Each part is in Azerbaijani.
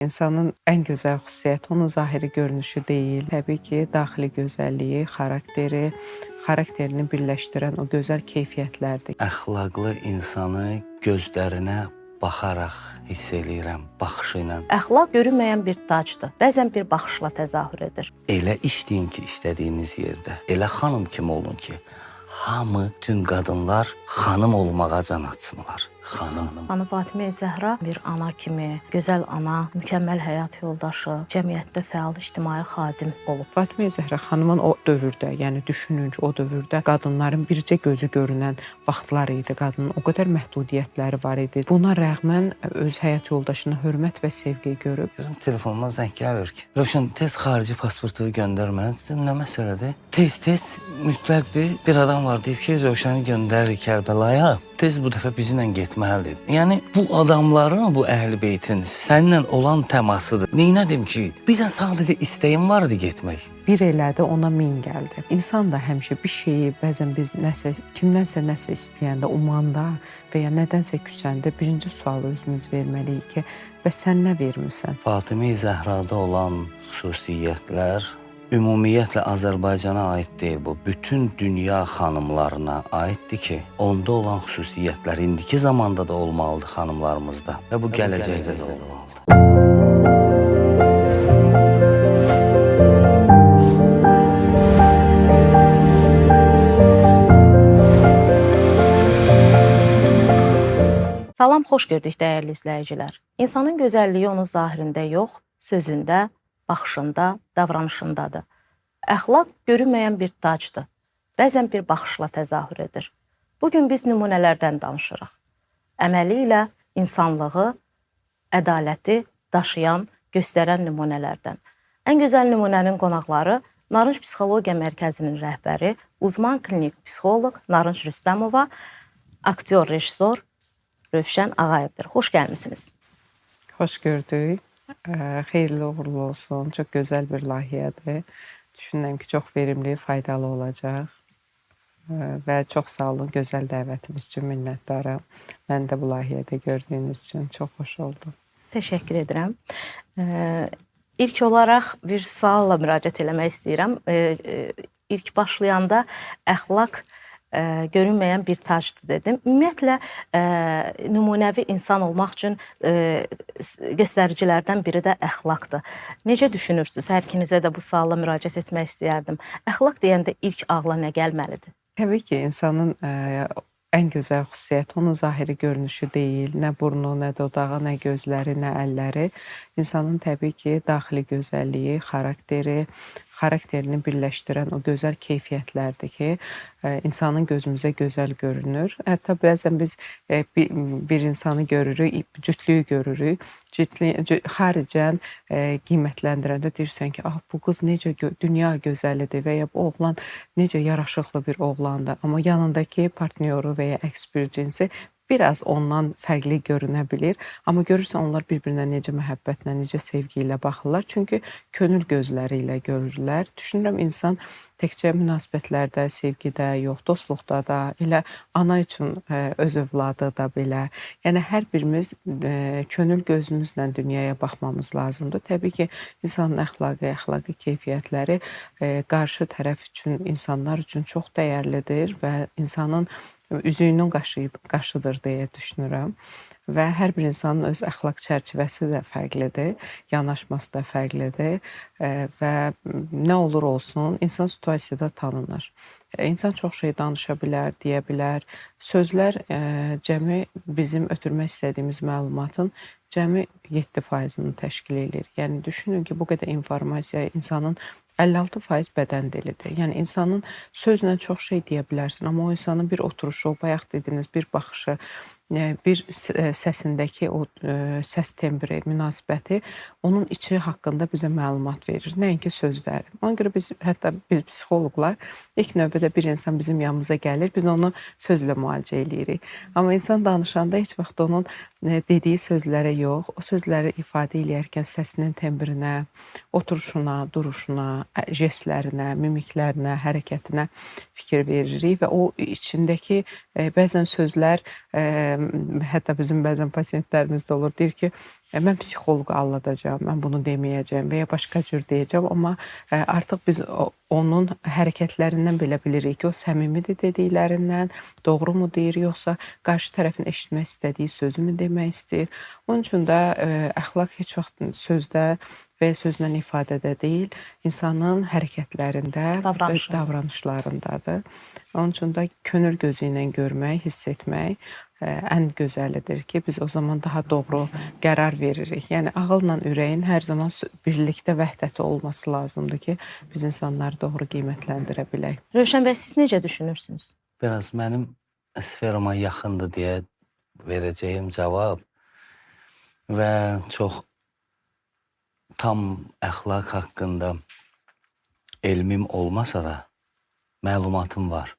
İnsanın ən gözəl xüsusiyyəti onun zahiri görünüşü deyil. Təbii ki, daxili gözəlliyi, xarakterini birləşdirən o gözəl keyfiyyətlərdir. Əxlaqlı insanı gözlərinə baxaraq hiss eləyirəm, baxışı ilə. Əxlaq görünməyən bir tacdır. Bəzən bir baxışla təzahür edir. Elə işləyin ki, işlədiyiniz yerdə. Elə xanım kimi olun ki, hamı, tüm qadınlar xanım olmağa can açsınlar. Xanım. Xanım Fatimə Zəhra bir ana kimi, gözəl ana, mükəmməl həyat yoldaşı, cəmiyyətdə fəal ictimai xadim olub. Fatimə Zəhra xanımın o dövrdə, yəni düşünün ki, o dövrdə qadınların bircə gözü görünən vaxtlar idi. Qadının o qədər məhdudiyyətləri var idi. Buna rəğmən öz həyat yoldaşına hörmət və sevgi görüb. Gözüm telefonuma zəng gəlir ki, Rövşən, tez xarici pasportu göndər mənə. Dedim, nə məsələdir? Tez mütləqdir. Bir adam var deyib ki, Rövşəni göndərir Kərbəlaya. Tez bu dəfə bizimlə getməlidir. Yəni bu adamların, bu əhl-beytin səninlə olan təmasıdır. Neynədim ki, bir də sadəcə istəyim vardı getmək. Bir elədi, ona min gəldi. İnsan da həmişə bir şeyi, bəzən biz kimdənsə nəsə istəyəndə, umanda və ya nədənsə küsəndə birinci sualı özümüz verməliyik ki, bəs sən nə vermirsən? Fatimə Zəhrada olan xüsusiyyətlər ümumiyyətlə Azərbaycana aid deyil bu. Bütün dünya xanımlarına aiddir ki, onda olan xüsusiyyətlər indiki zamanda da olmalıdır xanımlarımızda və bu gələcəkdə də olmalıdır. Salam, xoş gördük dəyərli izləyicilər. İnsanın gözəlliyi onun zahirində yox, sözündə, baxışında, davranışındadır. Əxlaq görünməyən bir tacdır. Bəzən bir baxışla təzahür edir. Bugün biz nümunələrdən danışırıq. Əməli ilə insanlığı, ədaləti daşıyan, göstərən nümunələrdən. Ən gözəl nümunənin qonaqları Narınc Psixologiya Mərkəzinin rəhbəri, uzman klinik psixoloq Narınc Rüstəmova, aktyor, rejissor Rövşən Ağayevdir. Xoş gəlmisiniz. Xoş gördük. Xeyirli uğurlu olsun. Çox gözəl bir layihədir. Düşünürəm ki, çox verimli, faydalı olacaq. Və çox sağ olun gözəl dəvətiniz üçün minnətdaram. Mən də bu layihədə gördüyünüz üçün çox xoş oldu. Təşəkkür edirəm. İlk olaraq bir sualla müraciət eləmək istəyirəm. İlk başlayanda əxlaq görünməyən bir tacdır dedim. Ümumiyyətlə, nümunəvi insan olmaq üçün göstəricilərdən biri də əxlaqdır. Necə düşünürsünüz? Hər ikinizə də bu sualla müraciət etmək istəyərdim. Əxlaq deyəndə ilk ağla nə gəlməlidir? Təbii ki, insanın ən gözəl xüsusiyyəti onun zahiri görünüşü deyil. Nə burnu, nə dodağı, nə gözləri, nə əlləri. İnsanın təbii ki, daxili gözəlliyi, xarakterini birləşdirən o gözəl keyfiyyətlərdir ki, insanın gözümüzə gözəl görünür. Hətta bəzən biz bir insanı görürük, cütlüyü görürük. Xaricən qiymətləndirəndə deyirsən ki, bu qız necə dünya gözəlidir və ya bu oğlan necə yaraşıqlı bir oğlandır. Amma yanındakı partnyoru və ya əks bir cinsi biraz ondan fərqli görünə bilir. Amma görürsən onlar bir-birinə necə məhəbbətlə, necə sevgi ilə baxırlar. Çünki könül gözləri ilə görürlər. Düşünürəm insan təkcə münasibətlərdə, sevgidə, yox, dostluqda da, elə ana üçün öz övladı da belə. Yəni hər birimiz könül gözümüzlə dünyaya baxmamız lazımdır. Təbii ki, insanın əxlaqi keyfiyyətləri qarşı tərəf üçün, insanlar üçün çox dəyərlidir və insanın üzüyünün qaşıdır deyə düşünürəm. Və hər bir insanın öz əxlaq çərçivəsi də fərqlidir, yanaşması da fərqlidir və nə olur olsun, insan situasiyada tanınır. İnsan çox şey danışa bilər, deyə bilər. Sözlər cəmi bizim ötürmək istədiyimiz məlumatın cəmi 7%-ni təşkil edir. Yəni düşünün ki, bu qədər informasiya insanın 56% bədən dilidir. Yəni insanın sözlə çox şey deyə bilərsin, amma o insanın bir oturuşu, bayaq dediyiniz bir baxışı, bir səsindəki o səs tembri, münasibəti onun içi haqqında bizə məlumat verir, nəinki sözləri. Ona görə biz psixoloqlar ilk növbədə bir insan bizim yanımıza gəlir, biz onu sözlə müalicə edirik. Amma insan danışanda heç vaxt onun dediyi sözlərə yox, o sözləri ifadə edərkən səsinin tembrinə, oturuşuna, duruşuna, jestlərinə, mimiklərinə, hərəkətinə fikir veririk və o içindəki bəzən sözlər hətta bizim bəzən pasientlərimiz də olur, deyir ki, mən psixoloqu aldadacağam, mən bunu deməyəcəm və ya başqa cür deyəcəm, amma artıq biz onun hərəkətlərindən belə bilirik ki, o səmimidir dediklərindən, doğru mu deyir, yoxsa qarşı tərəfin eşitmək istədiyi sözü mü demək istəyir. Onun üçün də əxlaq heç vaxt sözdə və ya sözlə ifadədə deyil, insanın hərəkətlərində, davranışlarındadır. Onun üçün də könül gözü ilə görmək, hiss etmək ən gözəlidir ki, biz o zaman daha doğru qərar veririk. Yəni, ağılla ürəyin hər zaman birlikdə vəhdəti olması lazımdır ki, biz insanları doğru qiymətləndirə bilək. Rövşən bəy, siz necə düşünürsünüz? Biraz mənim sferama yaxındır deyə verəcəyim cavab və çox tam əxlaq haqqında elmim olmasa da məlumatım var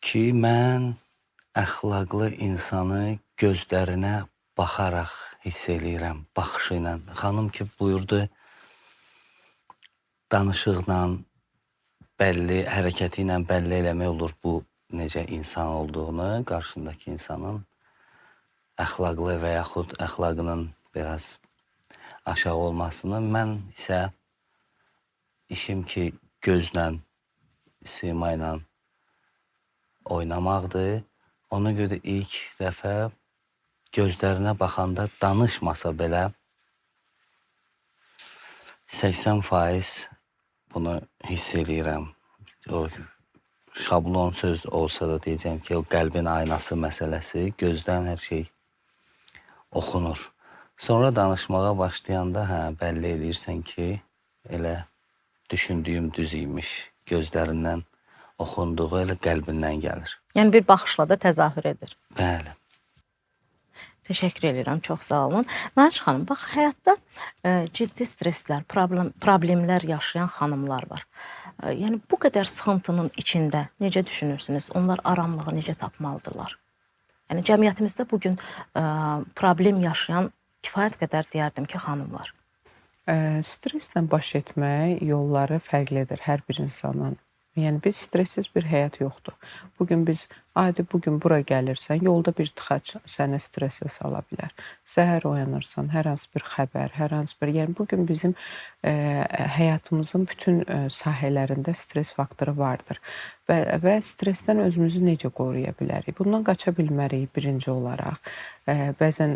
ki, mən əxlaqlı insanı gözlərinə baxaraq hiss eləyirəm, baxışı ilə. Xanım ki, buyurdu, danışıqla, bəlli, hərəkəti ilə bəlli eləmək olur bu necə insan olduğunu, qarşındakı insanın əxlaqlı və yaxud əxlaqının biraz aşağı olmasını. Mən isə işim ki, gözlə, sima ilə oynamaqdır. Ona görə ilk dəfə gözlərinə baxanda danışmasa belə 80% bunu hiss eləyirəm. O şablon söz olsa da deyəcəm ki, o qəlbin aynası məsələsi, gözdən hər şey oxunur. Sonra danışmağa başlayanda bəlli eləyirsən ki, elə düşündüyüm düz imiş, gözlərindən oxunduğu elə qəlbindən gəlir. Yəni bir baxışla da təzahür edir. Bəli. Təşəkkür edirəm, çox sağ olun. Nariş xanım, bax, həyatda ciddi streslər, problemlər yaşayan xanımlar var. Yəni bu qədər sıxıntının içində necə düşünürsünüz? Onlar aramlığı necə tapmalıdırlar? Yəni cəmiyyətimizdə bugün problem yaşayan kifayət qədər deyərdim ki, xanımlar. Streslə baş etmək yolları fərqlidir hər bir insanın. Yəni, biz stressiz bir həyat yoxdur. Bugün biz, bugün bura gəlirsən, yolda bir tıxac səni stresə sala bilər. Səhər oyanırsan, hər hansı bir xəbər, hər hansı bir... Yəni, bugün bizim həyatımızın bütün sahələrində stres faktoru vardır. Və stressdən özümüzü necə qoruya bilərik? Bundan qaça bilmərik birinci olaraq. Bəzən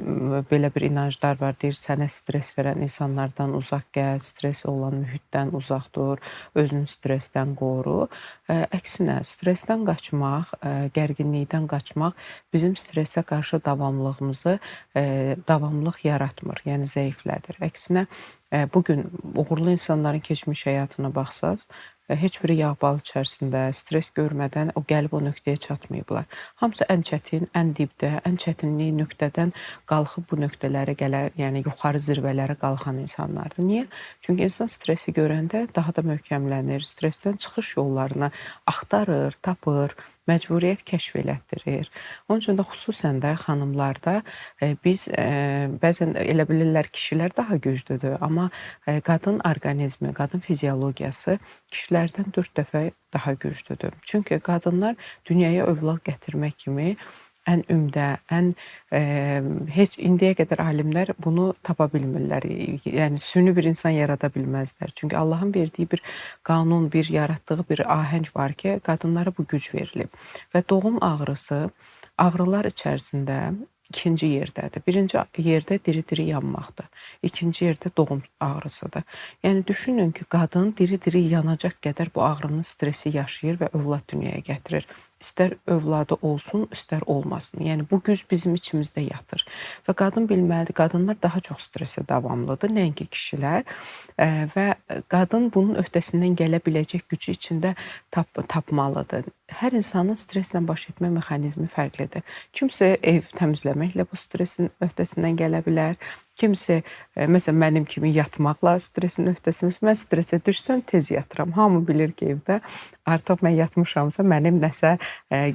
belə bir inanclar var, deyir, sənə stres verən insanlardan uzaq gəl, stres olan mühitdən uzaq dur, özünü stresdən qoru. Əksinə, stresdən qaçmaq, gərginlikdən qaçmaq bizim stresə qarşı davamlılığımızı davamlılıq yaratmır, yəni zəiflədir. Əksinə, bugün uğurlu insanların keçmiş həyatına baxsaz, heç biri yağ-bal içərisində stres görmədən o gəlib o nöqtəyə çatmayıblar. Hamısı ən çətin, ən dibdə, ən çətinlik nöqtədən qalxıb bu nöqtələrə gələr, yəni yuxarı zirvələrə qalxan insanlardır. Niyə? Çünki insan stresi görəndə daha da möhkəmlənir, stresdən çıxış yollarını axtarır, tapır, məcburiyyət kəşf elətdirir. Onun üçün də xüsusən də xanımlarda biz bəzən elə bilirlər kişilər daha güclüdür, amma qadın orqanizmi, qadın fiziologiyası kişilərdən 4 dəfə daha güclüdür. Çünki qadınlar dünyaya övlad gətirmək kimi ən ümdə, heç indiyə qədər alimlər bunu tapa bilmirlər. Yəni, süni bir insan yarada bilməzlər. Çünki Allahın verdiyi bir qanun, bir yaratdığı bir ahəng var ki, qadınlara bu güc verilib. Və doğum ağrısı ağrılar içərisində ikinci yerdədir. Birinci yerdə diri-diri yanmaqdır. İkinci yerdə doğum ağrısıdır. Yəni, düşünün ki, qadın diri-diri yanacaq qədər bu ağrının stresi yaşayır və övlad dünyaya gətirir. İstər övladı olsun, istər olmasın. Yəni, bu güc bizim içimizdə yatır. Və qadın bilməlidir, qadınlar daha çox stresə davamlıdır, nəinki kişilər. Və qadın bunun öhdəsindən gələ biləcək gücü içində tapmalıdır. Hər insanın streslə baş etmə mexanizmi fərqlidir. Kimsə ev təmizləməklə bu stresin öhdəsindən gələ bilər. Kimsə, məsələn, mənim kimi yatmaqla stresin öhdəsindən, mən stresə düşsəm tez yatıram. Hamı bilir ki, evdə artıq mən yatmışamsa, mənim nəsə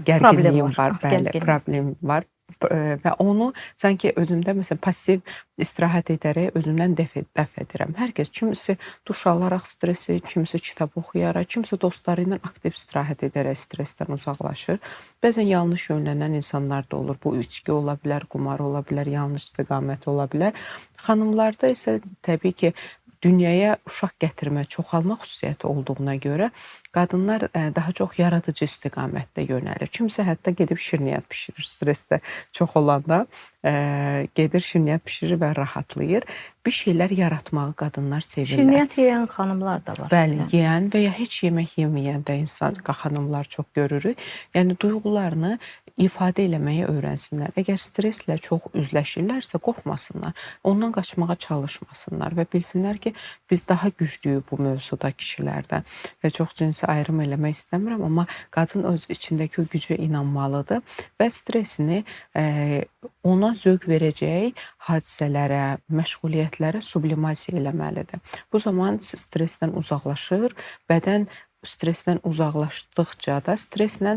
gərginliyim var, bəli, problem var. və onu sanki özümdə məsələn passiv istirahət edərək özümdən dəf edirəm. Hər kəs kimisi duş alaraq stressi, kimisi kitab oxuyaraq, kimisi dostları ilə aktiv istirahət edərək stressdən uzaqlaşır. Bəzən yanlış yönlənən insanlar da olur. Bu içki ola bilər, qumar ola bilər, yanlış istiqamət ola bilər. Xanımlarda isə təbii ki, dünyaya uşaq gətirmə, çoxalma xüsusiyyəti olduğuna görə qadınlar daha çox yaradıcı istiqamətdə yönəlir. Kimsə hətta gedib şirniyyat bişirir, stressdə çox olanda gedir şirniyyat bişirir və rahatlayır. Bir şeylər yaratmağı qadınlar sevirlər. Şirniyyat yeyən xanımlar da var. Bəli, yeyən və ya heç yemək yeməyən də xanımlar çox görürük. Yəni duyğularını ifadə eləməyi öyrənsinlər. Əgər stresslə çox üzləşirlərsə qorxmasınlar, ondan qaçmağa çalışmasınlar və bilsinlər ki, biz daha güclüyük bu mövzuda kişilərdən və çox cinsi ayrım eləmək istəmirəm, amma qadın öz içindəki o gücə inanmalıdır və stressini ona zövq verəcək hadisələrə, məşğuliyyətlərə sublimasiya eləməlidir. Bu zaman stressdən uzaqlaşır, bədən stressdən uzaqlaşdıqca da stresslə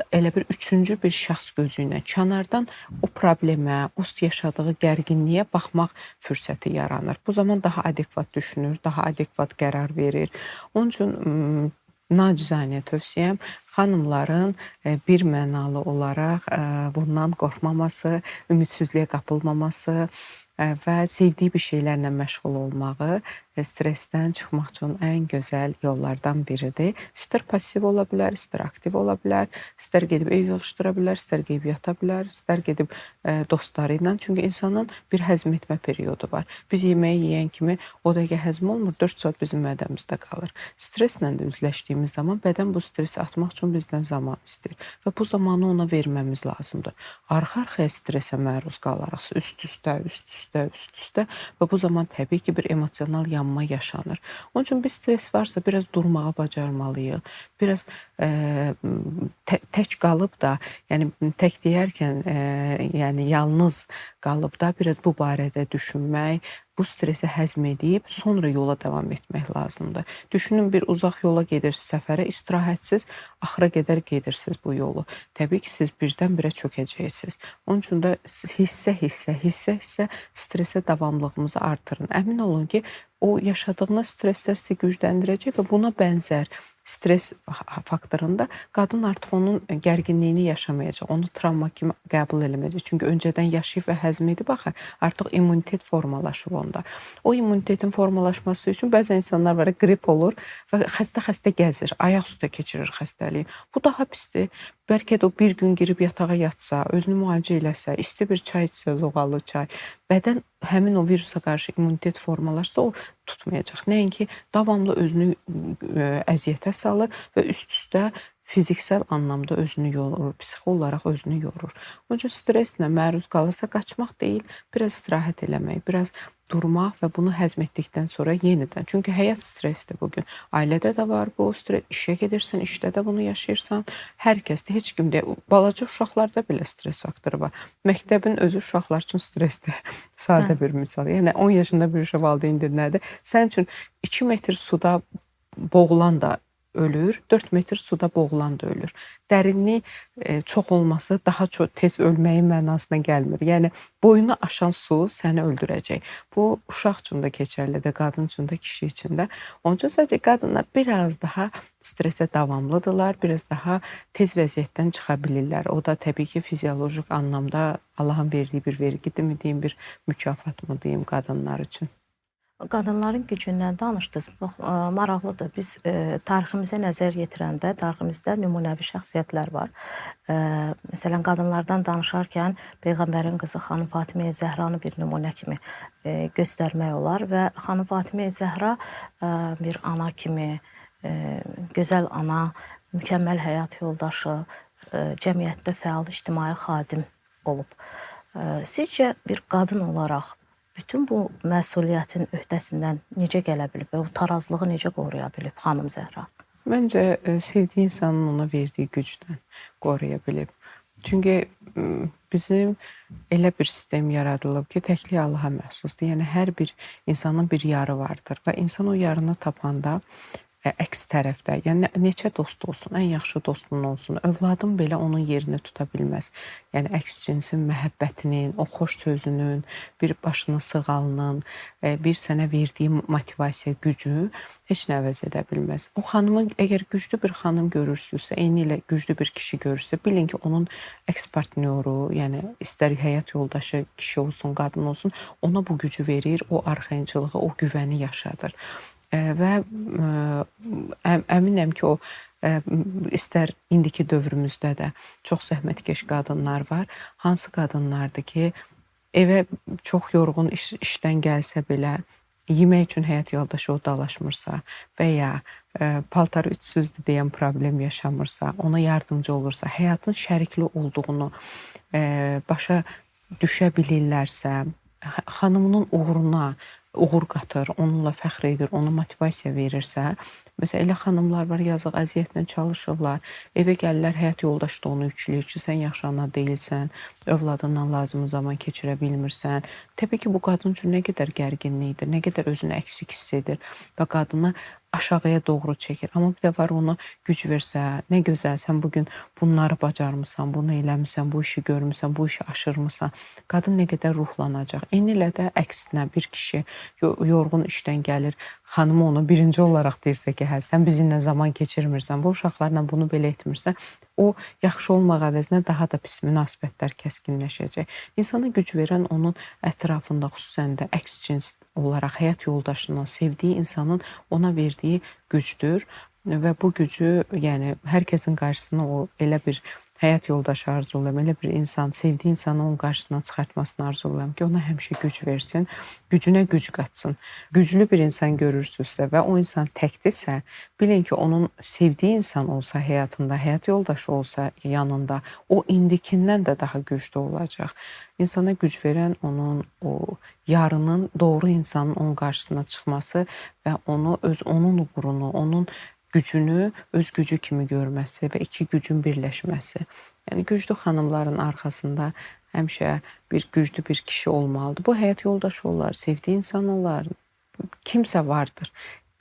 elə bir üçüncü bir şəxs gözü ilə kənardan o problemə, o yaşadığı gərginliyə baxmaq fürsəti yaranır. Bu zaman daha adekvat düşünür, daha adekvat qərar verir. Onun üçün nacizanə tövsiyəm xanımların bir mənalı olaraq bundan qorxmaması, ümidsizliyə qapılmaması və sevdiyi bir şeylərlə məşğul olmağı stressdən çıxmaq üçün ən gözəl yollardan biridir. İstər passiv ola bilər, istər aktiv ola bilər, istər gedib ev yığışdıra bilər, istər gedib yata bilər, istər gedib dostları ilə. Çünki insanın bir həzm etmə periodu var. Biz yeməyi yeyən kimi o dəqiqə həzm olmur, 4 saat bizim mədəmizdə qalır. Stresslə də üzləşdiyimiz zaman bədən bu stressi atmaq üçün bizdən zaman istəyir və bu zamanı ona verməmiz lazımdır. Arxa-arxaya stressə məruz qalaraqsa üst-üstə və bu zaman təbii ki, bir emosional yanma yaşanır. Onun üçün bir stress varsa biraz durmağı bacarmalıyıq. Biraz tək qalıb da, yəni tək deyərkən, yəni yalnız qalıb da biraz bu barədə düşünmək, bu stresi həzm edib sonra yola davam etmək lazımdır. Düşünün bir uzaq yola gedirsiniz səfərə, istirahətsiz axıra qədər gedirsiniz bu yolu. Təbii ki, siz birdən-birə çökəcəksiniz. Onun üçün də hissə stresə davamlılığımızı artırın. Əmin olun ki, o yaşadığınız stresslər sizi gücləndirəcək və buna bənzər stress faktorunda qadın artıq onun gərginliyini yaşamayacaq, onu travma kimi qəbul eləməyəcək. Çünki öncədən yaşayıb və həzm edib axı, artıq immunitet formalaşıb onda. O immunitetin formalaşması üçün bəzən insanlar var, qrip olur və xəstə gəzir, ayaq üstə keçirir xəstəliyi. Bu daha pisdir. Bəlkə də o bir gün girib yatağa yatsa, özünü müalicə eləsə, isti bir çay içsə, zoğalı çay, bədən həmin o virusa qarşı immunitet formalaşsa o tutmayacaq. Nəinki davamlı özünü əziyyətə salır və üst-üstə fiziksel anlamda özünü yorur, psixi olaraq özünü yorur. Onun üçün stresslə məruz qalırsa qaçmaq deyil, biraz istirahət eləmək, biraz durmaq və bunu həzm etdikdən sonra yenidən. Çünki həyat stressdir bugün. Ailədə də var bu stres, işə gedirsən, işdə də bunu yaşayırsan. Hər kəsdə, heç kimdə, balaca uşaqlarda belə stres faktoru var. Məktəbin özü uşaqlar üçün stressdir. Sadə bir misal. Yəni 10 yaşında bir uşaq valideyndir nədir? Sənin üçün 2 metr suda boğulan da ölür, 4 metr suda boğulan da ölür. Dərinlik çox olması daha çox tez ölməyin mənasına gəlmir. Yəni boyunu aşan su səni öldürəcək. Bu uşaq üçün də keçərlidir, qadın üçün də, kişi üçün də. Onun üçün sadəcə qadınlar biraz daha stressə davamlıdırlar, biraz daha tez vəziyyətdən çıxa bilirlər. O da təbii ki, fiziolojik anlamda Allahın verdiyi bir vergidir mi deyim, bir mükafat mı deyim qadınlar üçün. Qadınların gücündən danışdınız. Bax, maraqlıdır. Biz tariximizə nəzər yetirəndə, tariximizdə nümunəvi şəxsiyyətlər var. Məsələn, qadınlardan danışarkən Peyğəmbərin qızı xanım Fatiməyə Zəhranı bir nümunə kimi göstərmək olar və xanım Fatiməyə Zəhra bir ana kimi, gözəl ana, mükəmməl həyat yoldaşı, cəmiyyətdə fəal ictimai xadim olub. Sizcə bir qadın olaraq bütün bu məsuliyyətin öhdəsindən necə gələ bilib və o tarazlığı necə qoruya bilib xanım Zəhra? Məncə sevdiyi insanın ona verdiyi gücdən qoruya bilib. Çünki bizim elə bir sistem yaradılıb ki, təkliyi Allaha məxsusdur. Yəni hər bir insanın bir yarı vardır və insan o yarını tapanda əks tərəfdə, yəni neçə dost olsun, ən yaxşı dostun olsun, övladın belə onun yerini tuta bilməz. Yəni əks cinsin məhəbbətinin, o xoş sözünün, bir başını sığalının, bir sənə verdiyi motivasiya gücü heç nə əvəz edə bilməz. O xanımın əgər güclü bir xanım görürsünüzsə, eyni ilə güclü bir kişi görürsə, bilin ki, onun əks partnyoru, yəni istər həyat yoldaşı kişi olsun, qadın olsun, ona bu gücü verir, o arxayınçılığı, o güvəni yaşadır. Və əminəm ki, o istər indiki dövrümüzdə də çox zəhmətkeş qadınlar var. Hansı qadınlardır ki, evə çox yorğun işdən gəlsə belə, yemək üçün həyat yoldaşı o dalaşmırsa və ya paltarı ütsüzdür deyən problem yaşamırsa, ona yardımcı olursa, həyatın şərikli olduğunu başa düşə bilirlərsə, xanımının uğruna uğur qatır, onunla fəxr edir, ona motivasiya verirsə, məsələn, elə xanımlar var, yazıq əziyyətlə çalışırlar, evə gəlirlər, həyat yoldaşı da onu yükləyir ki, sən yaxşı ana deyilsən, övladınla lazımı zaman keçirə bilmirsən. Təbii ki, bu qadın üçün nə qədər gərginlikdir, nə qədər özünü əksik hiss edir və qadını aşağıya doğru çəkir. Amma bir də var ona güc versə, nə gözəl, sən bugün bunları bacarmısan, bunu eləmirsən, bu işi görmüsən, bu işi aşırmısan. Qadın nə qədər ruhlanacaq. Eyni ilə də əksinə bir kişi yorğun işdən gəlir, xanımı onu birinci olaraq deyirsə ki, hə, sən bizimlə zaman keçirmirsən, bu uşaqlarla bunu belə etmirsən, o yaxşı olmaq əvəzinə daha da pis münasibətlər kəskinləşəcək. İnsana güc verən onun ətrafında, xüsusən də əks cins olaraq həyat yoldaşının, sevdiyi insanın ona verdiyi gücdür və bu gücü, yəni hər kəsin qarşısına o elə bir həyat yoldaşı arzulayım, elə bir insan, sevdiyi insanı onun qarşısına çıxartmasını arzulayım ki, ona həmişə güc versin, gücünə güc qatsın. Güclü bir insan görürsünüzsə və o insan təkdirsə, bilin ki, onun sevdiyi insan olsa həyatında, həyat yoldaşı olsa yanında, o indikindən də daha güclü olacaq. İnsana güc verən onun o yarının doğru insanın onun qarşısına çıxması və onu onun uğrunu, onun gücünü öz gücü kimi görməsi və iki gücün birləşməsi. Yəni güclü xanımların arxasında həmişə bir güclü bir kişi olmalıdır. Bu həyat yoldaşı olar, sevdiyi insan olar, kimsə vardır.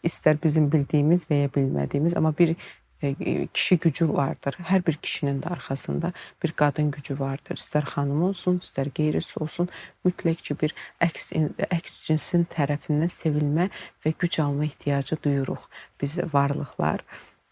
İstər bizim bildiyimiz və ya bilmədiyimiz, amma bir kişi gücü vardır. Hər bir kişinin də arxasında bir qadın gücü vardır. İstər xanım olsun, istər qeyrisi olsun, mütləq ki bir əks cinsin tərəfindən sevilmə və güc alma ehtiyacı duyuruq biz varlıqlar.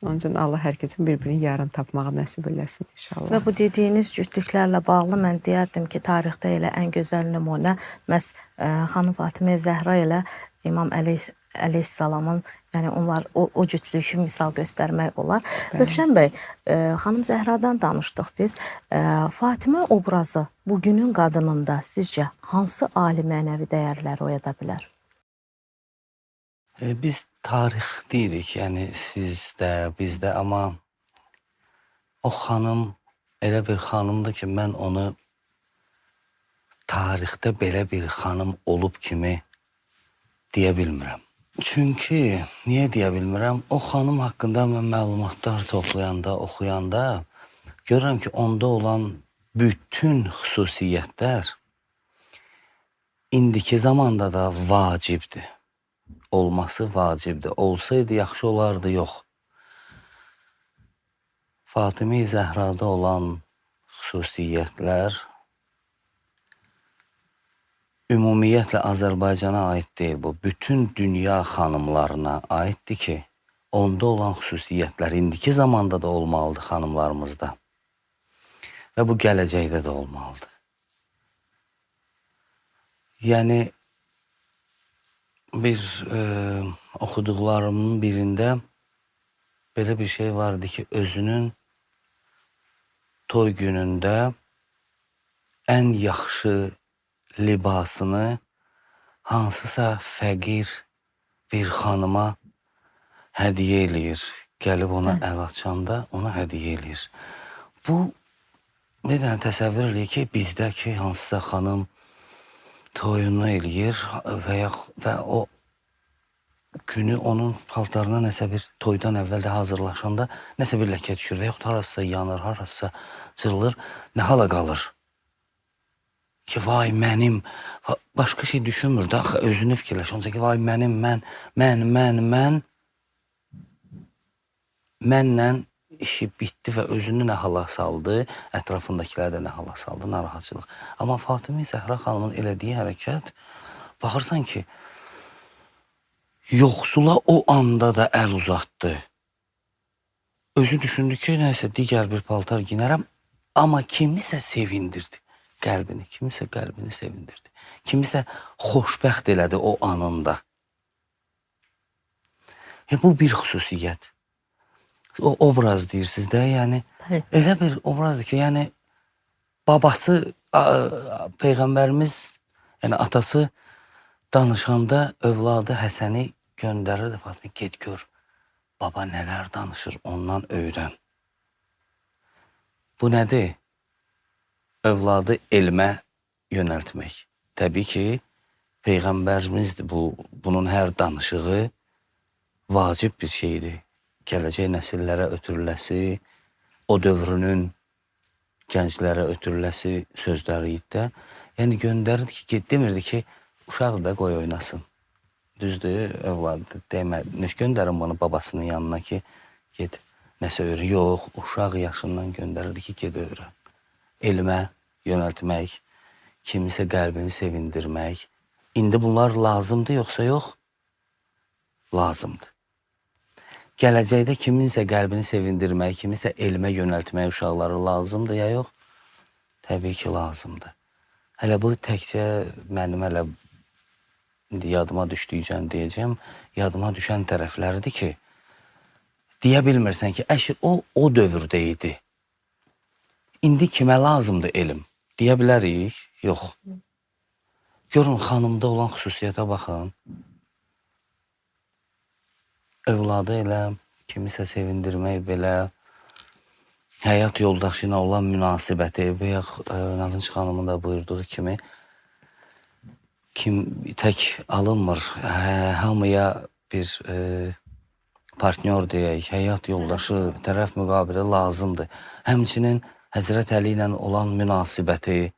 Onun üçün Allah hər kəsin bir-birini yarın tapmağı nəsib eləsin inşallah. Və bu dediyiniz cütlüklərlə bağlı mən deyərdim ki, tarixdə elə ən gözəl nümunə məhz xanım Fatimə Zəhra ilə İmam Əleyhissalamın, yəni onlar o cütlüyü misal göstərmək olar. Rövşən bəy, xanım Zəhradan danışdıq biz. Fatimə obrazı bugünün qadınında sizcə hansı ali mənəvi dəyərləri oyada bilər? Biz tarix deyirik, yəni sizdə, bizdə, amma o xanım elə bir xanımdır ki, mən onu tarixdə belə bir xanım olub kimi deyə bilmirəm. Çünki, niyə deyə bilmirəm? O xanım haqqında mən məlumatlar toplayanda, oxuyanda görürəm ki, onda olan bütün xüsusiyyətlər indiki zamanda da vacibdir. Olması vacibdir. Olsaydı yaxşı olardı, yox. Fatimə Zəhrada olan xüsusiyyətlər ümumiyyətlə Azərbaycana aid deyil bu. Bütün dünya xanımlarına aiddir ki, onda olan xüsusiyyətlər indiki zamanda da olmalıdır xanımlarımızda. Və bu gələcəkdə də olmalıdır. Yəni, bir oxuduqlarımın birində belə bir şey vardı ki, özünün toy günündə ən yaxşı libasını hansısa fəqir bir xanıma hədiyyə eləyir. Gəlib ona əl açanda ona hədiyyə eləyir. Bu, bir dənə təsəvvür eləyir ki, bizdəki hansısa xanım toyunu eləyir və o günü onun paltarına nəsə bir toydan əvvəl də hazırlaşanda nəsə bir ləkə düşür və yaxud harasısa yanır, harasısa cırılır, nə hala qalır? Ki, vay mənim, başqa şey düşünmür də, axı özünü fikirləş, onca ki, vay mənim, mən, mənlə işi bitdi və özünü nə hala saldı, ətrafındakiləri də nə hala saldı, narahatçılıq. Amma Fatimə Zəhra xanımın elədiyi hərəkət, baxırsan ki, yoxsula o anda da əl uzatdı. Özü düşündü ki, nəsə digər bir paltar giyinərəm, amma kimisə sevindirdi qəlbini, kimisə qəlbini sevindirdi. Kimisə xoşbəxt elədi o anında. Bu bir xüsusiyyət. O obraz deyirsiniz də, yəni elə bir obrazdır ki, yəni babası, Peyğəmbərimiz, yəni atası danışanda övladı Həsəni göndərirdi Fatimə, get gör, baba nələr danışır, ondan öyrən. Bu nədir? Övladı elmə yönəltmək. Təbii ki, Peyğəmbərimizdir bunun hər danışığı vacib bir şeydir. Gələcək nəsillərə ötürüləsi, o dövrünün gənclərə ötürüləsi sözləri idi də. Yəni göndərirdi ki, demirdi ki, uşaq da qoy oynasın. Düzdür, övladı demədi. Nüş göndərin bunu babasının yanına ki, get nəsə öyrən. Yox, uşaq yaşından göndərirdi ki, get öyrən. Elmə yönəltmək, kimisə qəlbini sevindirmək. İndi bunlar lazımdır, yoxsa yox? Lazımdır. Gələcəkdə kiminsə qəlbini sevindirmək, kimisə elmə yönəltmək uşaqları lazımdır, ya yox? Təbii ki, lazımdır. Hələ bu təkcə mənim hələ yadıma düşdüyəcəm deyəcəm, yadıma düşən tərəfləridir ki, deyə bilmirsən ki, əşi o dövrdə idi. İndi kimə lazımdır elm? Deyə bilərik? Yox. Görün, xanımda olan xüsusiyyətə baxın. Övladı elə, kimisə sevindirmək belə, həyat yoldaşı ilə olan münasibəti, və Narınc xanımın da buyurduğu kimi, kim tək alınmır, hamıya bir partnyor deyək, həyat yoldaşı, tərəf müqabili lazımdır. Həmçinin Həzrət Əli ilə olan münasibəti,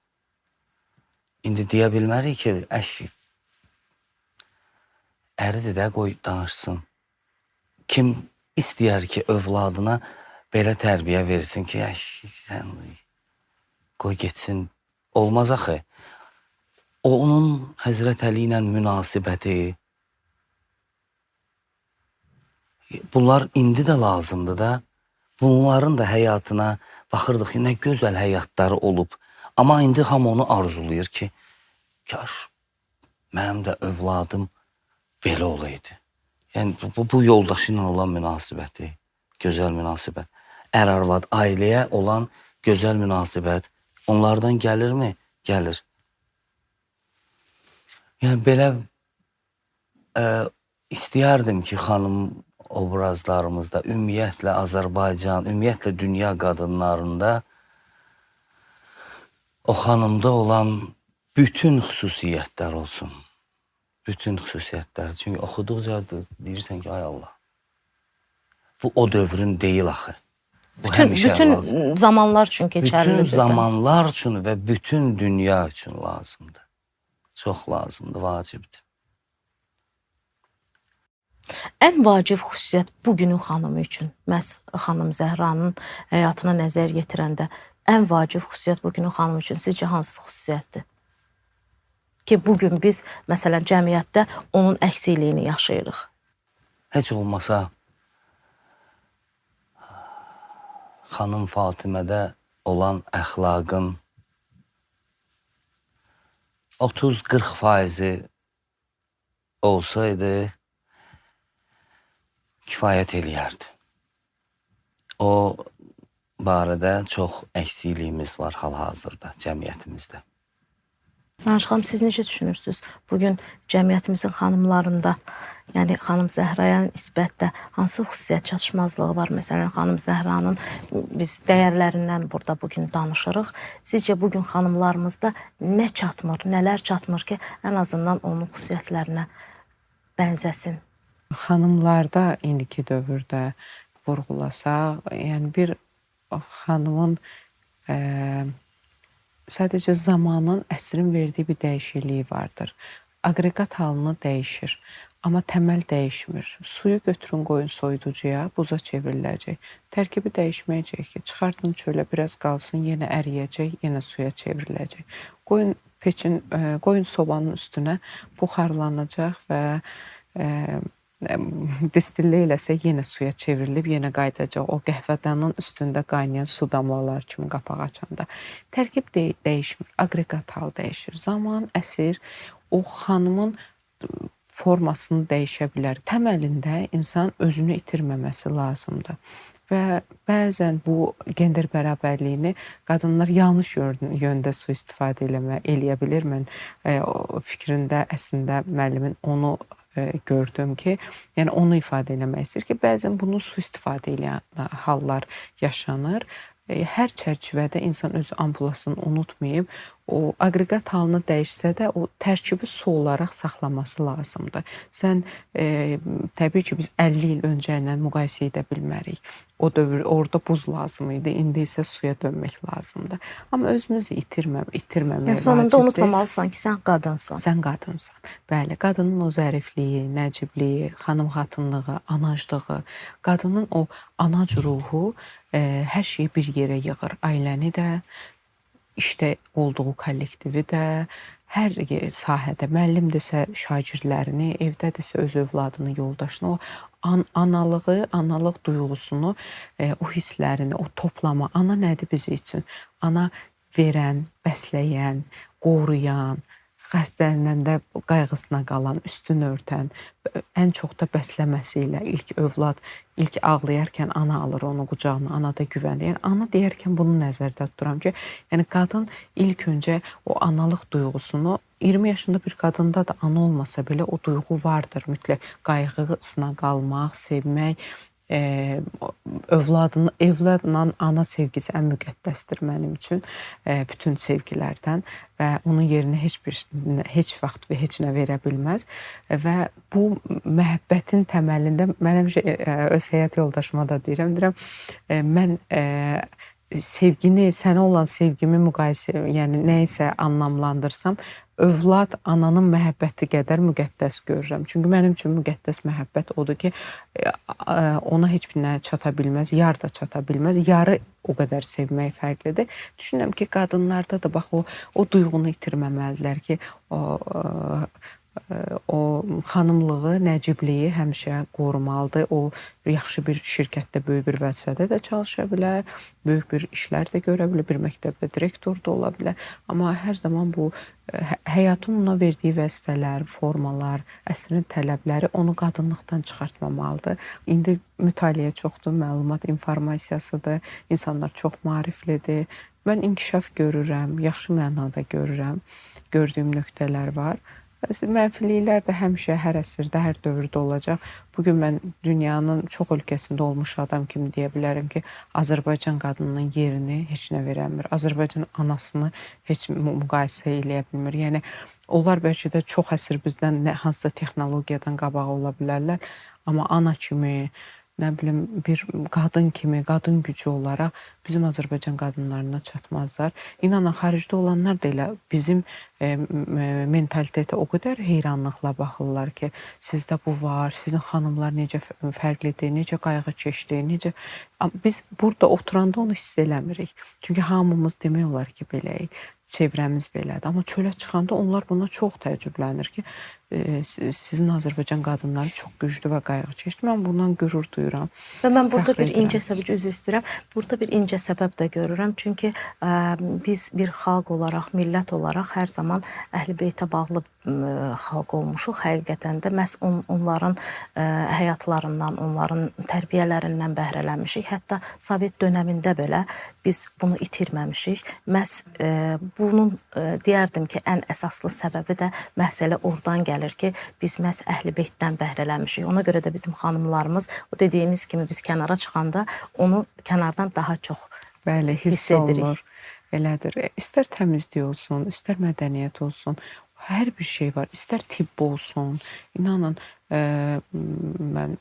indi deyə bilmərik ki, əridir də qoy danışsın. Kim istəyər ki, övladına belə tərbiyə versin ki, sən qoy getsin. Olmaz axı. Onun Həzrət Əli ilə münasibəti, bunlar indi də lazımdır da. Bunların da həyatına baxırdıq ki, nə gözəl həyatları olub. Amma indi hamı onu arzulayır ki, kaş mənim də övladım belə olaydı. Yəni, bu yoldaşı ilə olan münasibəti, gözəl münasibət, ər-arvad, ailəyə olan gözəl münasibət, onlardan gəlirmi? Gəlir. Yəni, belə istəyərdim ki, xanım obrazlarımızda, ümumiyyətlə Azərbaycan, ümumiyyətlə dünya qadınlarında o xanımda olan bütün xüsusiyyətlər olsun. Bütün xüsusiyyətlər. Çünki oxuduqca deyirsən ki, ay Allah, bu o dövrün deyil axı. Bütün zamanlar üçün keçərlidir. Bütün zamanlar üçün və bütün dünya üçün lazımdır. Çox lazımdır, vacibdir. Ən vacib xüsusiyyət bugünün xanımı üçün, məhz xanım Zəhranın həyatına nəzər yetirəndə, ən vacib xüsusiyyət bugünün xanımı üçün sizcə hansı xüsusiyyətdir? Ki, bugün biz, məsələn, cəmiyyətdə onun əksiliğini yaşayırıq. Heç olmasa xanım Fatimədə olan əxlaqın 30-40% olsaydı kifayət eləyərdi. O barədə çox əksiliyimiz var hal-hazırda cəmiyyətimizdə. Narınc xanım, siz necə düşünürsünüz? Bugün cəmiyyətimizin xanımlarında, yəni xanım Zəhraya nisbətdə hansı xüsusiyyət çatışmazlığı var? Məsələn, xanım Zəhranın biz dəyərlərindən burada bugün danışırıq. Sizcə bugün xanımlarımızda nə çatmır, nələr çatmır ki, ən azından onun xüsusiyyətlərinə bənzəsin? Xanımlarda indiki dövrdə vurğulasaq, yəni bir xanımın sadəcə zamanın, əsrin verdiyi bir dəyişikliyi vardır. aqreqat halını dəyişir. Amma təməl dəyişmir. Suyu götürün qoyun soyuducuya, buza çevriləcək. Tərkibi dəyişməyəcək ki, çıxardın çölə, biraz qalsın, yenə əriyəcək, yenə suya çevriləcək. Qoyun sobanın üstünə buxarlanacaq və distillə eləsə yenə suya çevrilib, yenə qayıdacaq. O qəhvədanın üstündə qaynayan su damlalar kimi qapaq açanda. Tərkib dəyişmir, aqreqat hal dəyişir. Zaman, əsir o xanımın formasını dəyişə bilər. Təməlində insan özünü itirməməsi lazımdır. Və bəzən bu gender bərabərliyini qadınlar yanlış yöndə sui-istifadə eləyə bilir. Mən fikrində əslində müəllimin onu gördüm ki, yəni onu ifadə eləmək istəyir ki, bəzən bunu sui-istifadə edən hallar yaşanır. Hər çərçivədə insan öz ampulasını unutmayıb, o aqreqat halını dəyişsə də o tərkibi su olaraq saxlaması lazımdır. Sən təbii ki, biz 50 il öncə ilə müqayisə edə bilmərik. O dövr orada buz lazım idi, indi isə suya dönmək lazımdır. Amma özümüzü itirməmək vacibdir. Sonunda unutmamalısan ki, sən qadınsan. Sən qadınsan. Bəli, qadının o zərifliyi, nəcibliyi, xanım xatınlığı, anaclığı, qadının o anac ruhu hər şeyi bir yerə yığır. Ailəni də, işdə olduğu kollektivi də, hər sahədə, müəllimdirsə şagirdlərini, evdədirsə öz övladını, yoldaşını, o analıq duyğusunu, o hisslərini, o toplama. Ana nədir bizi üçün? Ana verən, bəsləyən, qoruyan, xəstələnəndə qayğısına qalan, üstün örtən, ən çox da bəsləməsi ilə ilk övlad, ilk ağlayarkən ana alır onu qucağına, ana da güvəndir. Yəni, ana deyərkən bunu nəzərdə tuturam ki, yəni qadın ilk öncə o analıq duyğusunu, 20 yaşında bir qadında da ana olmasa belə o duyğu vardır. Mütləq qayğısına qalmaq, sevmək, övladla ana sevgisi ən müqəddəsdir mənim üçün bütün sevgilərdən və onun yerini heç vaxt və heç nə verə bilməz və bu məhəbbətin təməlində mən həmişə öz həyat yoldaşıma da deyirəm, mən sevgini, sənə olan sevgimi müqayisə, yəni nə isə anlamlandırsam, övlad ananın məhəbbəti qədər müqəddəs görürəm. Çünki mənim üçün müqəddəs məhəbbət odur ki, ona heç bir nə çata bilməz, yar da çata bilməz. Yarı o qədər sevmək fərqlidir. Düşünürəm ki, qadınlarda da bax o duyğunu itirməməlidirlər ki, o xanımlığı, nəcibliyi həmişə qorumalıdır. O yaxşı bir şirkətdə, böyük bir vəzifədə də çalışa bilər, böyük bir işlər də görə bilər, bir məktəbdə direktor da ola bilər. Amma hər zaman bu həyatın ona verdiyi vəzifələr, formalar, əsrin tələbləri onu qadınlıqdan çıxartmamalıdır. İndi mütaliə çoxdur, məlumat informasiyasıdır, insanlar çox maariflidir. Mən inkişaf görürəm, yaxşı mənada görürəm, gördüyüm nöqtələr var. Mənfiliklər də həmişə hər əsrdə, hər dövrdə olacaq. Bugün mən dünyanın çox ölkəsində olmuş adam kimi deyə bilərəm ki, Azərbaycan qadınının yerini heç nə verəmir. Azərbaycan anasını heç müqayisə eləyə bilmir. Yəni, onlar bəlkə də çox əsr bizdən hansısa texnologiyadan qabağı ola bilərlər. Amma ana kimi, nə bilim, bir qadın kimi, qadın gücü olaraq bizim Azərbaycan qadınlarına çatmazlar. İnanın, xaricdə olanlar da elə bizim mentalitetə o qədər heyranlıqla baxırlar ki, sizdə bu var, sizin xanımlar necə fərqlidir, necə qayğı keçdir, necə... Biz burada oturanda onu hiss eləmirik. Çünki hamımız demək olar ki, beləyik, çevrəmiz belədir. Amma çölə çıxanda onlar buna çox təəccüblənir ki, sizin Azərbaycan qadınları çox güclü və qayğı keçdi. Mən bundan qürur duyuram. Və mən burada bir incə səbəb, üzr istəyirəm, burada bir incə səbəb də görürəm. Çünki biz bir xalq olaraq, millət olaraq hər zaman Əhl-i Beytə bağlı xalq olmuşuq. Həqiqətən də məhz onların həyatlarından, onların tərbiyələrindən bəhrələnmişik. Hətta Sovet dönəmində belə biz bunu itirməmişik. Məhz bunun deyərdim ki, ən əsaslı səbəbi də məhz elə oradan gəlir ki, biz məhz Əhl-i Beytdən bəhrələnmişik. Ona görə də bizim xanımlarımız, o dediyiniz kimi biz kənara çıxanda onu kənardan daha çox hiss edirik. Elədir. İstər təmizlik olsun, istər mədəniyyət olsun, hər bir şey var. İstər tibb olsun, inanın, mən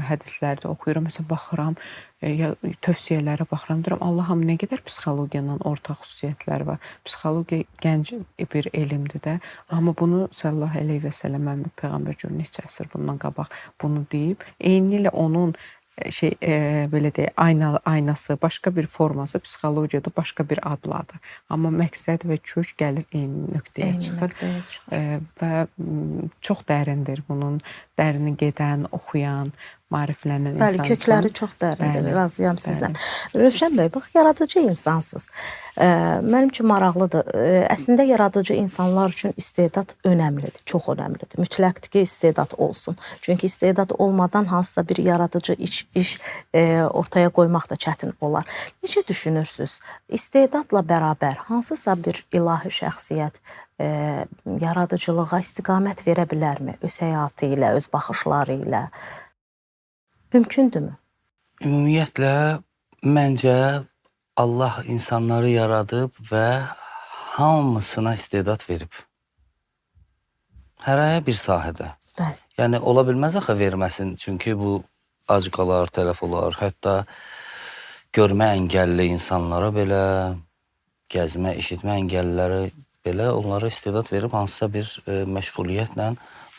hədislərdə oxuyuram, məsələn, baxıram, ya tövsiyələrə baxıram, deyirəm, Allahım, nə qədər psixologiyanın ortaq xüsusiyyətləri var. Psixologiya gənc bir elmdir də, amma bunu sallallahu əleyhi və səlləm Məhəmməd Peyğəmbər gör neçə əsr bundan qabaq bunu deyib. Eynilə onun belə deyək, aynası, başqa bir forması psixologiyada başqa bir adladır. Amma məqsəd və kök gəlir eyni nöqtəyə çıxır. Və çox dərindir bunun, dərini gedən, oxuyan, maariflənən insan üçün. Bəli, kökləri çox dərindir, razıyam sizlə. Rövşən bəy, bax, yaradıcı insansınız. Mənim üçün maraqlıdır. Əslində, yaradıcı insanlar üçün istedad önəmlidir, çox önəmlidir. Mütləqdir ki, istedad olsun. Çünki istedad olmadan hansısa bir yaradıcı iş ortaya qoymaq da çətin olar. Necə düşünürsünüz? İstedadla bərabər hansısa bir ilahi şəxsiyyət yaradıcılığa istiqamət verə bilərmi? Öz həyatı ilə, öz baxışları ilə? Mümkündürmü? Ümumiyyətlə, məncə Allah insanları yaradıb və hamısına istedad verib. Hərəyə bir sahədə. Bəli. Yəni, ola bilməz axı verməsin, çünki bu ac qalar, tələf olar, hətta görmə əngəlli insanlara belə, gəzmə, eşitmə əngəlliləri belə onlara istedad verib hansısa bir məşğuliyyətlə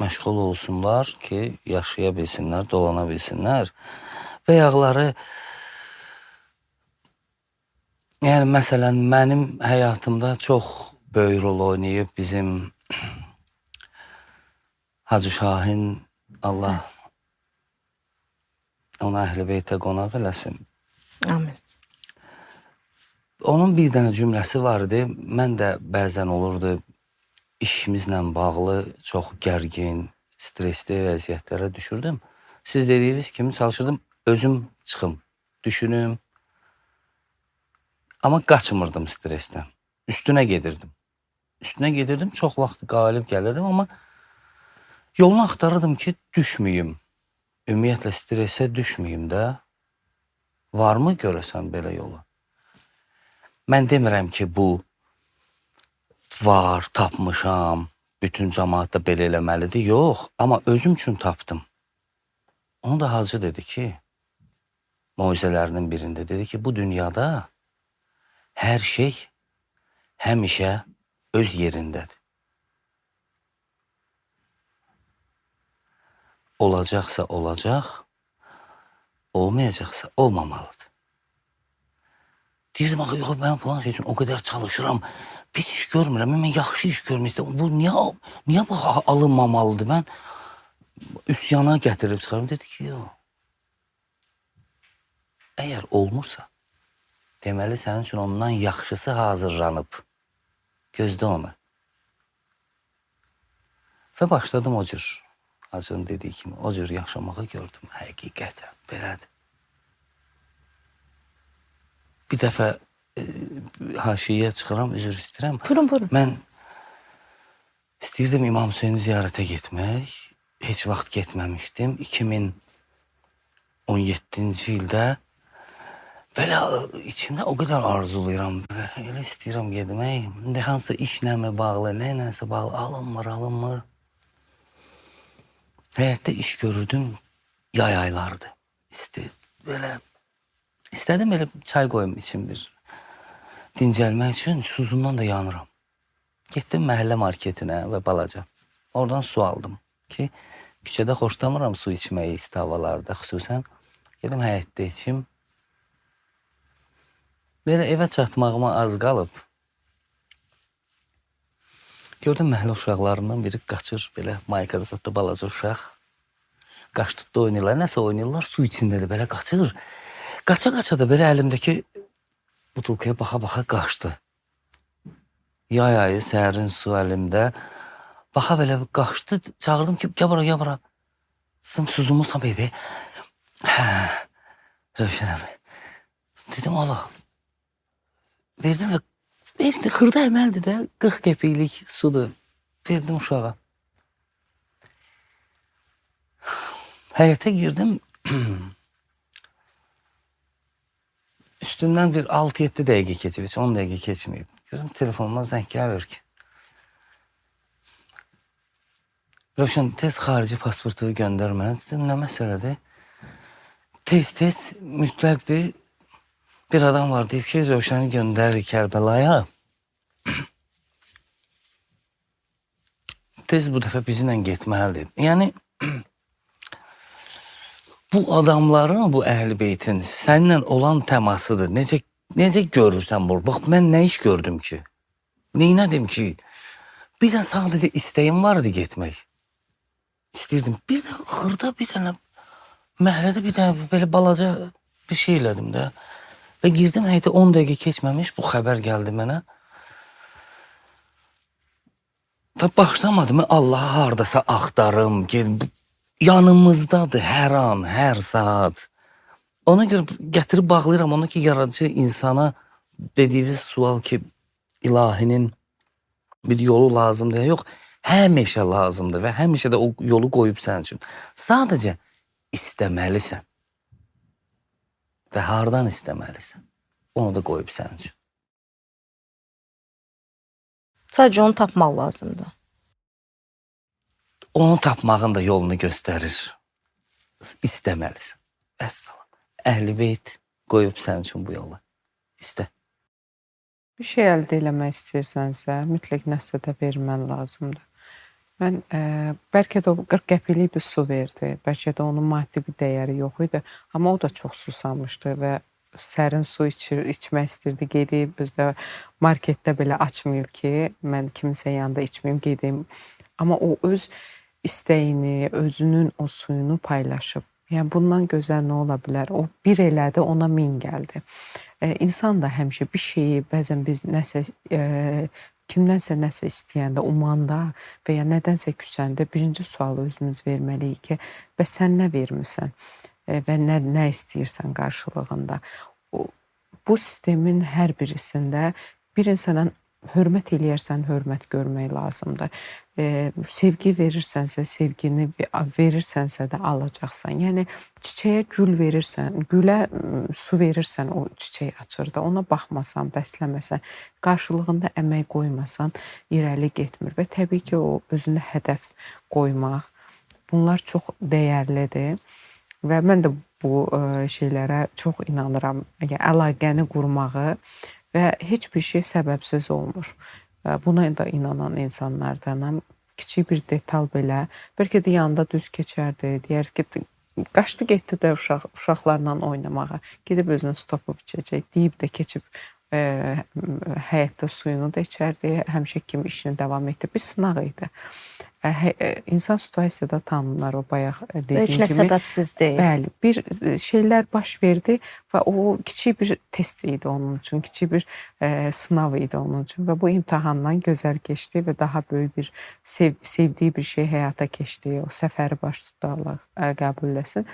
məşğul olsunlar ki, yaşaya bilsinlər, dolana bilsinlər. Və yağları, yəni məsələn, mənim həyatımda çox böyük rol oynayıb bizim Hacı Şahin, Allah ona əhl-i beytə qonaq eləsin. Amin. Onun bir dənə cümləsi var idi, mən də bəzən olurdu, işimizlə bağlı çox gərgin, stresli vəziyyətlərə düşürdüm. Siz dediyiniz kimi çalışırdım, özüm çıxım, düşünüm. Amma qaçmırdım stresdən. Üstünə gedirdim. Üstünə gedirdim, çox vaxt qalib gəlirdim, amma yolunu axtarırdım ki, düşməyim. Ümumiyyətlə, stresə düşməyim də. Varmı görəsən belə yolu? Mən demirəm ki, bu var, tapmışam, bütün cəmaat da belə eləməlidir. Yox, amma özüm üçün tapdım. Onu da Hacı dedi ki, moizələrinin birində dedi ki, bu dünyada hər şey həmişə öz yerindədir. Olacaqsa olacaq, olmayacaqsa olmamalıdır. Deyirdim, yox, mən falan şey üçün o qədər çalışıram, pis iş görmürəm, mən yaxşı iş görmürəm. Bu niyə bu alınmamalıdır? Mən üsyana gətirib çıxarım. Dedi ki, yox. Əgər olmursa, deməli sənin üçün ondan yaxşısı hazırlanıb. Gözlə onu. Və başladım o cür, Hacının dediyi kimi, o cür yaşamağı gördüm. Həqiqətən, belədir. Bir dəfə haşiyə çıxıram, üzr istəyirəm. Buyurun. Mən istəyirdim İmam Hüseyni ziyarətə getmək. Heç vaxt getməmişdim. 2017-ci ildə belə içimdə o qədər arzulayıram. Elə istəyirəm getmək. Hansısa işlə mi bağlı, nəyləsə bağlı, alınmır. Həyətdə iş görürdüm, yay aylardı. İstədim elə çay qoyum içim bir dincəlmək üçün, susuzumdan da yanıram. Getdim məhəllə marketinə və balaca. Oradan su aldım ki, küçədə xoşlamıram su içməyi isti havalarda xüsusən. Gedim həyətdə içim. Belə evə çatmağıma az qalıb. Gördüm məhəllə uşaqlarından biri qaçır, belə maykada satdı balaca uşaq. Qaç tutdu oynayırlar, nəsə oynayırlar, su içindədir, belə qaçır. Qaça-qaça da belə əlimdəki butulkaya baxa-baxa qaçdı. Yay ayı, sərin su əlimdə. Baxa belə qaçdı, çağırdım ki, gəl bura. Suzumu sabiydi. Rövşən əmi. Dedim, Allah. Verdim və xırda əməldir də, 40 qəpiklik sudur. Verdim uşağa. Həyətə girdim. Üstündən bir 6-7 dəqiqə keçib, heç 10 dəqiqə keçməyib. Görüm telefonuma zəng gəlir ki. Rövşən, tez xarici pasportu göndər mənə. Dedim, nə məsələdir? Tez mütləqdir. Bir adam var deyib ki, Rövşəni göndərir Kərbəlaya. Tez bu dəfə bizimlə getməlidir. Yəni, bu adamların, bu Əhl-i Beytin səninlə olan təmasıdır. Necə görürsən bunu? Bax, mən nə iş gördüm ki? Neynədim ki? Bir də sadəcə istəyim vardı getmək. İstəyirdim. Bir də xırda bir dənə, məhəllədə bir dənə belə balaca bir şey elədim də. Və girdim həyətə 10 dəqiqə keçməmiş bu xəbər gəldi mənə. Da başlamadım, Allah'a hardasa axtarım, yanımızdadır hər an, hər saat. Ona görə gətirib bağlayıram ona ki, yaradıcı insana dediğiniz sual ki, ilahinin bir yolu lazımdır. Yox, həmişə lazımdır və həmişə də o yolu qoyub sənin üçün. Sadəcə istəməlisən. Və hardan istəməlisən? Onu da qoyub sənin üçün. Sadəcə onu tapmaq lazımdır. Onu tapmağın da yolunu göstərir. İstəməlisən. Vəssalam. Əhl-i Beyt qoyub sənin üçün bu yolu. İstə. Bir şey əldə eləmək istəyirsənsə, mütləq nəsə də vermən lazımdır. Mən bəlkə də o 40 qəpilik bir su verdi. Bəlkə də onun maddi bir dəyəri yox idi. Amma o da çox susamışdı və sərin su içmək istirdi, gedib özdə marketdə belə açmayıb ki, mən kiminsə yanında içməyim, gedeyim. Amma o öz istəyini, özünün o suyunu paylaşıb. Yəni bundan gözəl nə ola bilər? O bir elədi, ona min gəldi. İnsan da həmişə bir şeyi, bəzən biz nəsə kimdənsə nəsə istəyəndə, umanda və ya nədənsə küsəndə birinci sualı özümüz verməliyik ki, bəs sən nə vermirsən və nə istəyirsən qarşılığında? Bu sistemin hər birisində bir insana hörmət eləyərsən, hörmət görmək lazımdır. Sevgi verirsənsə, sevgini verirsənsə də alacaqsan. Yəni çiçəyə gül verirsən, gülə su verirsən, o çiçək açır da. Ona baxmasan, bəsləməsən, qarşılığında əmək qoymasan, irəli getmir və təbii ki, o özünə hədəf qoymaq, bunlar çox dəyərlidir. Və mən də bu şeylərə çox inanıram. Əlaqəni qurmağı və heç bir şey səbəbsiz olmur. Buna da inanan insanlardanam. Kiçik bir detal belə, bəlkə də yanında düz keçərdi, deyər ki, qaçdı getdi də uşaqlarla oynamağa, gedib özünü stopub içəcək, deyib də keçib həyətdə suyunu da içərdi, həmişə kimi işini davam etdi. Bir sınaq idi. İnsan situasiyada tanınır o bayaq dediyim kimi. Heç nə səbəbsiz deyil. Bəli, bir şeylər baş verdi və o kiçik bir test idi onun üçün, kiçik bir sınav idi onun üçün və bu imtahandan gözəl keçdi və daha böyük bir sevdiyi bir şey həyata keçdi. O səfəri baş tutdu, Allah qəbul etsin.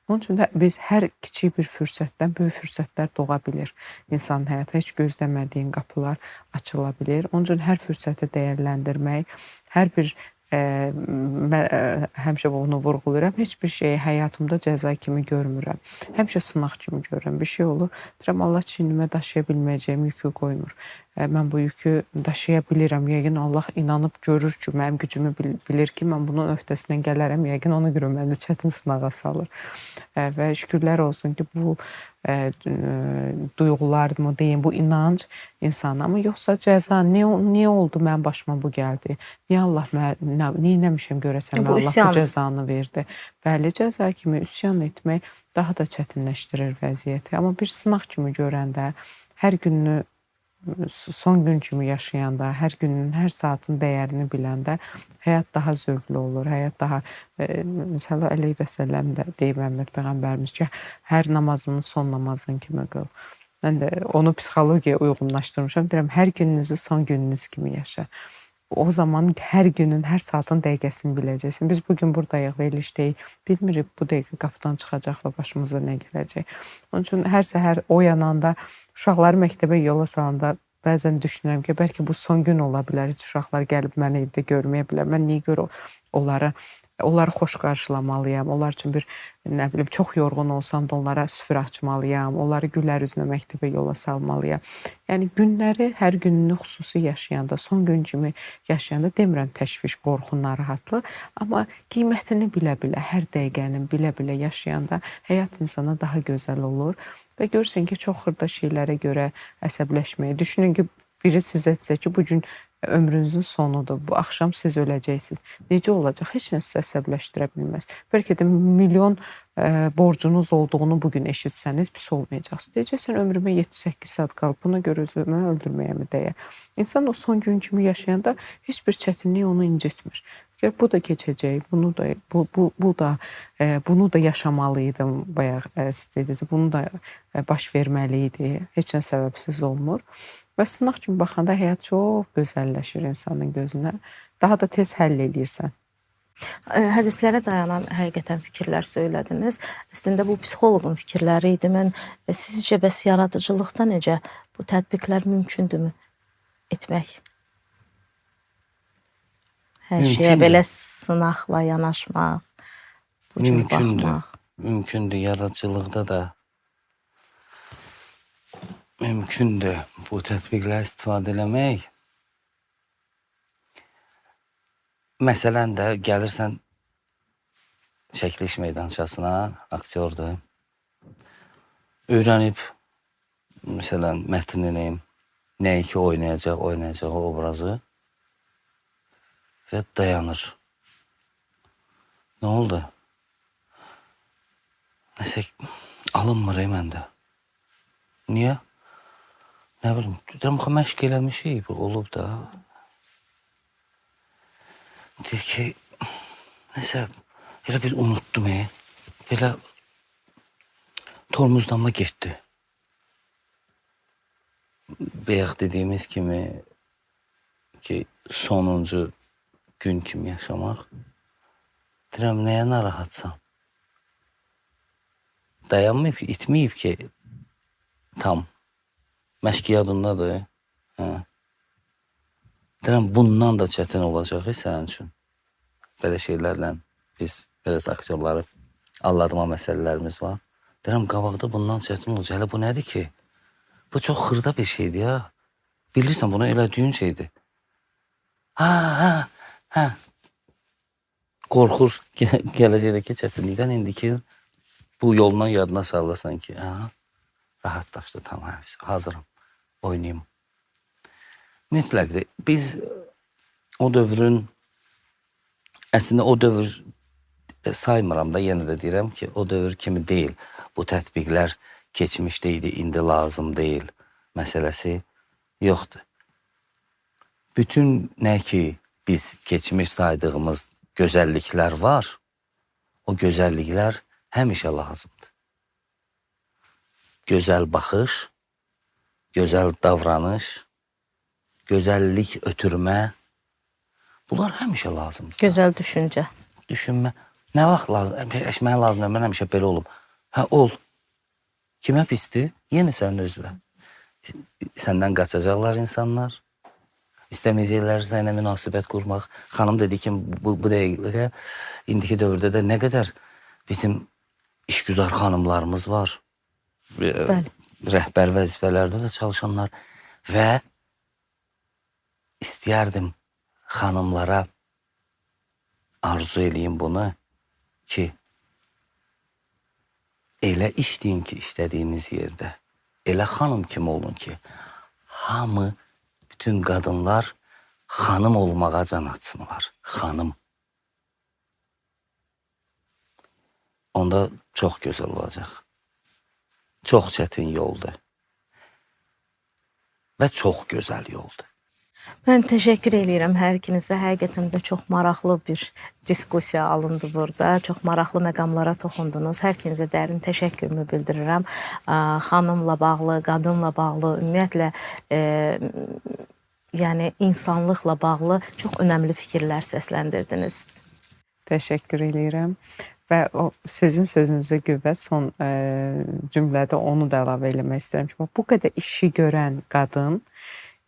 Onun üçün də biz hər kiçik bir fürsətdən böyük fürsətlər doğa bilir. İnsanın həyatı heç gözləmədiyin qapılar açıla bilir. Onun üçün hər fürsəti dəyərləndirmək, hər bir həmişə bunu vurğulayıram. Heç bir şeyi həyatımda cəza kimi görmürəm. Həmişə sınaq kimi görürəm. Bir şey olur, deyirəm Allah çiynimə daşıya bilməyəcəyim yükü qoymur. Mən bu yükü daşıya bilirəm. Yəqin Allah inanıb görür ki, mənim gücümü bilir ki, mən bunun öhdəsindən gələrəm. Yəqin ona görə məni çətin sınağa salır. Və şükürlər olsun ki, bu duyğular mı deyim, bu inanc insana mı, yoxsa cəza, niyə oldu mənim başıma bu gəldi? Niyə Allah niyə eləmişəm görəsən, Allah bu cəzanı verdi? Bəli, cəza kimi üsyan etmək daha da çətinləşdirir vəziyyəti. Amma bir sınaq kimi görəndə, hər gününü son gün kimi yaşayanda, hər günün, hər saatın dəyərini biləndə həyat daha zövqlü olur. Həyat daha, sallallahu əleyhi və səlləm də deyib Məhəmməd Peyğəmbərimiz ki, hər namazını son namazın kimi qıl. Mən də onu psixologiyaya uyğunlaşdırmışam. Deyirəm, hər gününüzü son gününüz kimi yaşa. O zaman hər günün, hər saatın dəqiqəsini biləcəksin. Biz bugün buradayıq, verilişdəyik. Bilmirik bu dəqiqə qapıdan çıxacaq və başımıza nə gələcək. Onun üçün hər səhər oyananda, uşaqları məktəbə yola salanda bəzən düşünürəm ki, bəlkə bu son gün ola bilər. Uşaqlar gəlib məni evdə görməyə bilər. Mən niyə görə onları onları xoş qarşılamalıyam. Onlar üçün bir, nə bilim, çox yorğun olsam da onlara süfrə açmalıyam. Onları gülər üzünə məktəbə yola salmalıyam. Yəni günləri, hər gününü xüsusi yaşayanda, son gün kimi yaşayanda demirəm təşviş, qorxu, narahatlıq, amma qiymətini bilə-bilə, hər dəqiqənin bilə-bilə yaşayanda həyat insana daha gözəl olur və görürsən ki, çox xırda şeylərə görə əsəbləşməyə. Düşünün ki, biri sizə desə ki, bu gün ömrünüzün sonudur, bu axşam siz öləcəksiniz. Necə olacaq? Heç nə sizi əsəbləşdirə bilməz. Bəlkə də milyon borcunuz olduğunu bugün eşitsəniz pis olmayacaqsınız. Deyəcəksən, ömrümə 7-8 saat qalıb, buna görə özümü öldürməyə mi dəyər? İnsan o son gün kimi yaşayanda heç bir çətinlik onu incitmir. Bu da keçəcək, bunu da yaşamalıydım, bayaq siz dediniz, bunu da baş verməli idi. Heç nə səbəbsiz olmur. Və sınaq kimi baxanda həyat çox gözəlləşir insanın gözünə. Daha da tez həll eləyirsən. Hədislərə dayanan həqiqətən fikirlər söylədiniz. Əslində bu psixoloqun fikirləri idi. Mən sizcə bəs yaradıcılıqda necə bu tətbiqlər mümkündürmü etmək? Hər şeyə belə sınaqla yanaşmaq, bu cür baxmaq. Mümkündür, yaradıcılıqda da mümkündür bu tətbiqlər istifadə eləmək. Məsələn də gəlirsən çəkiliş meydançasına, aktyordur. Öyrənib, məsələn, mətnini, nəyi ki oynayacaq o obrazı və dayanır. Nə oldu? Nəsə alınmır məndə. Niyə? Nə bilim, deyirəm, məşq eləmişik, bu olub da. Deyir ki, nəsə, elə bir unutdum, belə tormuzlanma getdi. Bayaq dediyimiz kimi ki, sonuncu gün kimi yaşamaq. Deyirəm, nəyə narahatsan? Dayanmayıb ki, itməyib ki, tam. Məşq yadındadır. Deyirəm, bundan da çətin olacaq sənin üçün. Belə şeylərlə biz biraz aktyorları alladma məsələlərimiz var. Deyirəm, qabaqda bundan çətin olacaq. Hələ bu nədir ki? Bu çox xırda bir şeydir ya. Bilirsən, bunu elədiyin şeydir. Qorxur gələcəkdəki çətinlikdən indiki bu yolundan yadına sallasan ki, rahatlaşdı, tamam, hazırım, oynayayım. Mütləqdir. Biz o dövrün, əslində o dövr saymıram da, yenə də deyirəm ki, o dövr kimi deyil. Bu tətbiqlər keçmişdə idi, indi lazım deyil məsələsi yoxdur. Bütün nə ki biz keçmiş saydığımız gözəlliklər var, o gözəlliklər həmişə lazımdır. Gözəl baxış, gözəl davranış, gözəllik ötürmə, bunlar həmişə lazımdır. Gözəl düşüncə. Düşünmə. Nə vaxt lazım? Mənə lazım, mən həmişə belə olum. Ol. Kimə pisdir? Yenə sənin özünə. Səndən qaçacaqlar insanlar. İstəməyəcəklər sənə münasibət qurmaq. Xanım dedi ki, bu dəqiqə, indiki dövrdə də nə qədər bizim işgüzar xanımlarımız var. Rəhbər vəzifələrdə də çalışanlar və istəyərdim xanımlara arzu eləyim bunu ki, elə işləyin ki, işlədiyiniz yerdə, elə xanım kimi olun ki, hamı, bütün qadınlar xanım olmağa can atsınlar. Xanım. Onda çox gözəl olacaq. Çox çətin yoldur. Və çox gözəl yoldur. Mən təşəkkür edirəm hər ikinizə. Həqiqətən də çox maraqlı bir diskussiya alındı burada. Çox maraqlı məqamlara toxundunuz. Hər ikinizə dərin təşəkkürümü bildirirəm. Xanımla bağlı, qadınla bağlı, ümumiyyətlə yəni insanlıqla bağlı çox önəmli fikirlər səsləndirdiniz. Təşəkkür edirəm. Və sizin sözünüzə qüvvət son cümlədə onu da əlavə eləmək istəyirəm ki, bu qədər işi görən qadın,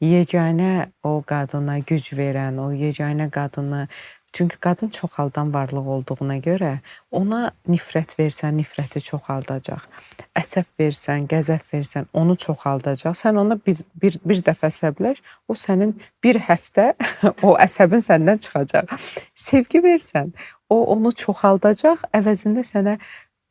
yeganə o qadına güc verən, o yeganə qadını Çünki qadın çoxaldan varlıq olduğuna görə ona nifrət versən, nifrəti çoxaldacaq. Əsəb versən, qəzəb versən, onu çoxaldacaq. Sən ona bir dəfə əsəbləş, o sənin bir həftə o əsəbin səndən çıxacaq. Sevgi versən, o onu çoxaldacaq, əvəzində sənə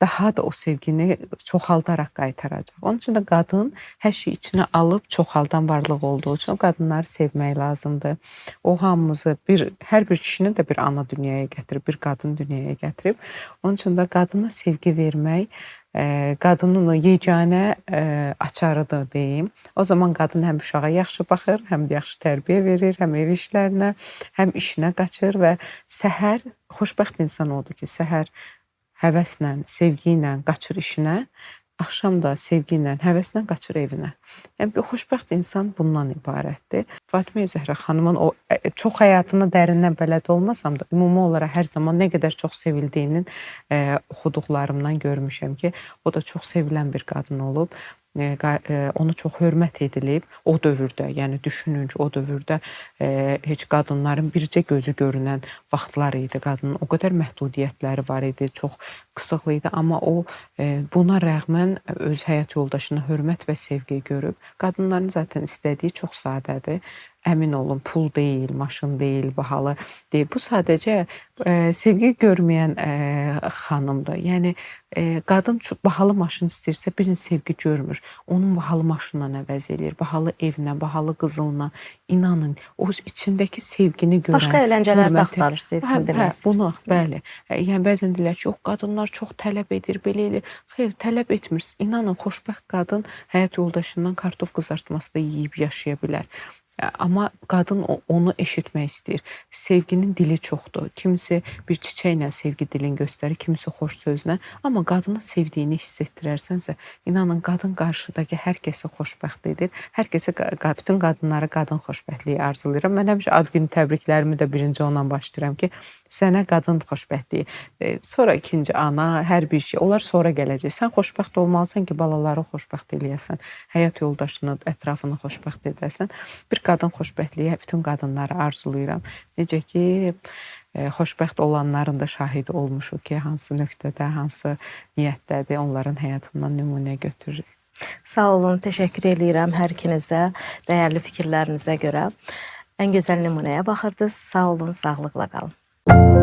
daha da o sevgini çoxaldaraq qaytaracaq. Onun üçün də qadın hər şey içinə alıb çoxaldan varlıq olduğu üçün qadınları sevmək lazımdır. O hamımızı hər bir kişinin də bir ana dünyaya gətirib, bir qadın dünyaya gətirib. Onun üçün də qadına sevgi vermək qadının o yeganə açarıdır deyim. O zaman qadın həm uşağa yaxşı baxır, həm də yaxşı tərbiyə verir, həm ev işlərinə, həm işinə qaçır və səhər xoşbəxt insan odur ki, səhər həvəslə, sevgi ilə qaçır işinə, axşam da sevgi ilə, həvəslə qaçır evinə. Yəni bir xoşbəxt insan bundan ibarətdir. Fatimə Zəhra xanımın o çox həyatına dərindən bələd olmasam da, ümumi olaraq hər zaman nə qədər çox sevildiyinin oxuduqlarımdan görmüşəm ki, o da çox sevilən bir qadın olub. Onu çox hörmət edilib o dövrdə, yəni düşünün ki, o dövrdə heç qadınların bircə gözü görünən vaxtlar idi. Qadının o qədər məhdudiyyətləri var idi, çox qısıqlı idi, amma o buna rəğmən öz həyat yoldaşına hörmət və sevgi görüb. Qadınların zaten istədiyi çox sadədir. Əmin olun, pul deyil, maşın deyil, bahalı deyil. Bu sadəcə sevgi görməyən xanımdır. Yəni qadın bahalı maşın istəyirsə, birini sevgi görmür. Onun bahalı maşınla əvəz eləyir, bahalı evinə, bahalı qızılına. İnanın, o içindəki sevgini görən, başqa əyləncələr də axtarır, sevgini demək istəyirsiniz. Bəli. Yəni bəzən deyirlər ki, yox, qadınlar çox tələb edir, belə eləyir. Xeyr, tələb etmirsiniz. İnanın, xoşbəxt qadın həyat yoldaşından kartof qızartması da yeyib yaşaya bilər. Amma qadın onu eşitmək istəyir. Sevginin dili çoxdur. Kimisi bir çiçəklə sevgi dilini göstərir, kimisi xoş sözlə. Amma qadına sevdiyini hiss etdirərsənsə, inanın, qadın qarşıdakı hər kəsə xoşbəxt edir. Hər kəsə, bütün qadınlara qadın xoşbəxtliyi arzulayıram. Mən həmişə ad günü təbriklərimi də birinci ondan başlayıram ki, sənə qadın xoşbəxtliyi, sonra ikinci ana, hər bir şey. Onlar sonra gələcək. Sən xoşbəxt olmalısan ki, balaları xoşbəxt eləyəsən, həyat yoldaşını, ətrafını xoşbəxt edəsən. Bir qadın xoşbəxtliyi bütün qadınları arzulayıram. Necə ki, xoşbəxt olanların da şahidi olmuşuq ki, hansı nöqtədə, hansı niyyətdədir, onların həyatından nümunə götürürük. Sağ olun, təşəkkür edirəm hər ikinizə, dəyərli fikirlərinizə görə. Ən gözəl nümunəyə baxırdınız. Sağ olun, sağlıqla qalın.